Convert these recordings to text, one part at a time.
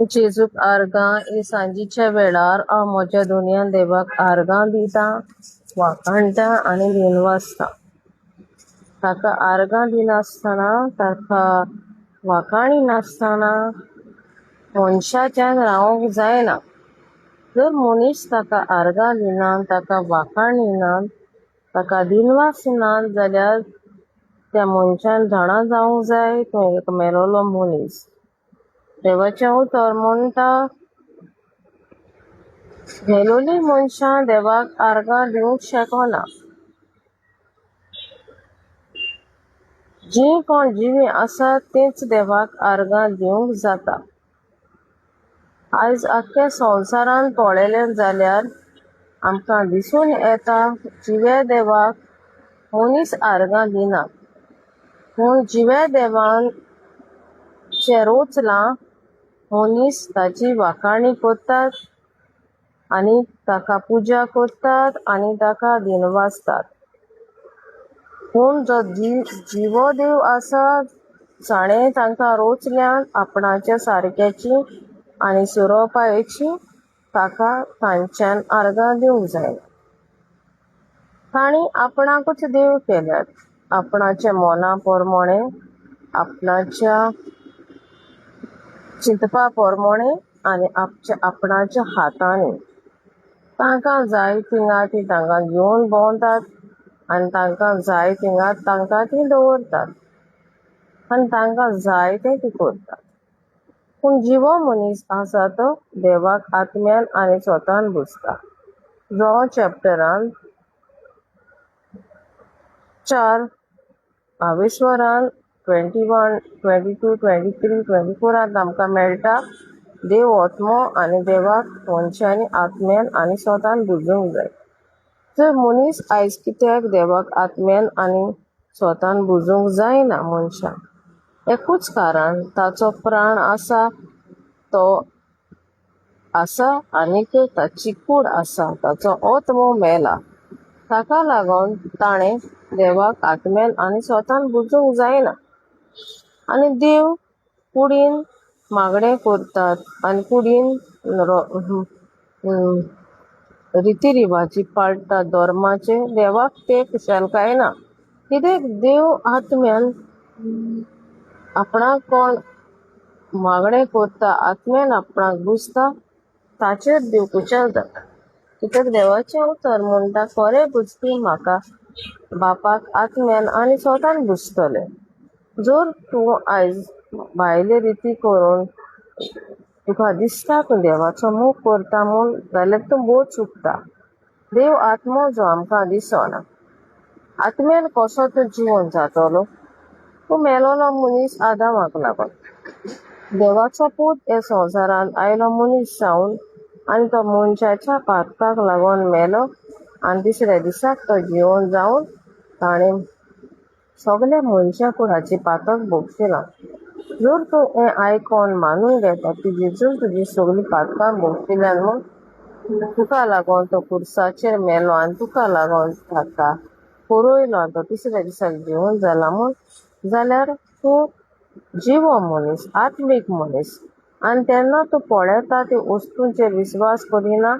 जेजूक आर्गां ही सांजीच्या वेळार हांव म्हज्या दोनयान देवाक आर्गां दिता, वाखाणटा आनी दिनवासता. ताका आर्गां दिनासतना, ताका वाखाणी नासतना मनशाच्यान रावंक जायना. जर मनीस ताका आर्गां दिनात, ताका वाखाण दिनात, ताका दिनवास दिनात जाल्यार त्या मनशान जाणा जावंक जाय तो एक मेलोलो मनीस. देवाचें उतर म्हणटा, मेलोलीं मनशां देवाक आर्गां दिवंक शकना. जीं कोण जिवीं आसात तींच देवाक आर्गां दिवंक जाता. आयज आख्ख्या संवसारान पळयलें जाल्यार आमकां दिसून येता जिव्या देवाक मनीस आर्गां दिना. पूण जिव्या देवान जें रोचलां मनीस ताची वाखाणी करतात आनी ताका पुजा करतात आनी ताका दिनवासतात. पूण जो जिवो देव आसा, जाणें तांकां रोचल्यान आपणाच्या सारक्याची आनी सुरोपायेची, ताका तांच्यान आर्गां दिवंक जाय. तांणी आपणाकूच देव केल्यात, आपणाच्या मोना पोरमोणें, आपणाच्या चिंतपा पोरमोणें आनी आपणाच्या हातांनी. तांकां जाय थिंगा तीं तांकां घेवन भोंवतात आनी तांकां जाय थिंगा तांकां तीं दवरतात आनी तांकां जाय तें तीं करतात. पूण जिवो मनीस आसा तो देवाक आत्म्यान आनी स्वतान बुजता. जॉन चॅप्टरान 4 20 21, 22, 23, 24 आमकां मेळटा देव आत्मो आनी देवाक मनशांनी आत्म्यान आनी स्वतान बुजूंक जाय. जर मनीस आयज कित्याक देवाक आत्म्यान आनी स्वतान बुजूंक जायना मनशान, एकूच कारण, ताचो प्राण आसा तो आसा आनीक ताची कूड आसा, ताचो आत्मो मेला. ताका लागून ताणें देवाक आत्म्यान आनी स्वतान बुजूंक जायना. आनी देव कुडीन मागणें करतात आनी कुडीन रिती-रिवाजी पाळटात धर्माचे, देवाक ते खुशालकाय ना. कित्याक देव आत्म्यान आपणाक कोण मागणें करता, आत्म्यान आपणाक बुजता, ताचेर देव खुशाल जाता. कित्याक देवाचें उतर म्हणटा, खरें बुजपी म्हाका बापाक आत्म्यान आनी स्वतान बुजतले. जर तूं आयज भायले रिती करून तुका दिसता तूं देवाचो मोग करता म्हूण, जाल्यार तूं बोध चुकता. देव आत्मो जो आमकां दिसना. आत्म्यान कसो तूं जिवन जातलो? तूं मेलोलो मनीस आदामाक लागून. देवाचो पूत ह्या संवसारान आयलो मनीस जावन आनी तो मनशाच्या पातकाक लागून मेलो आनी तिसऱ्या दिसाक तो जिवन जावन ताणें सगल्या मनशा कुळाची पातक भोगशिलां. जर तूं हें आयकोन मानून घेता की जेजून तुजी सगलीं पातकां भोगशिल्ल्यान म्हूण, तुका लागून तो कुर्साचेर मेलो आनी तुका लागून ताका परोयलो आनी तो तिसऱ्या दिसाक जिवन जाला म्हूण, जाल्यार तूं जिवो मनीस, आत्मीक मनीस. आनी तेन्ना तूं पळयता ते वस्तूंचेर विस्वास करिना,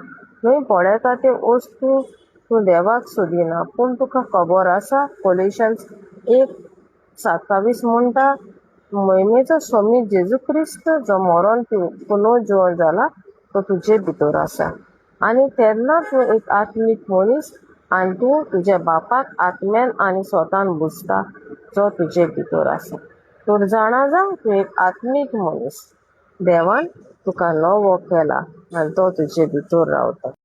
न्हय पळयता ते वस्तू तूं देवाक सोदिना. पूण तुका खबर आसा, कोलिशन्स 1:27 म्हणटा, महिमेचो स्वामी जेजू क्रिस्त जो मरोन पुनः जिवन जाला तो तुजे भितर आसा. आनी तेन्ना तूं एक आत्मीक मनीस आनी तूं तुज्या बापाक आत्म्यान आनी स्वतान बुजता जो तुजे भितर आसा. तर जाणा जा, तूं एक आत्मीक मनीस. देवान तुका नवो केला आनी तो तुजे भितर रावता.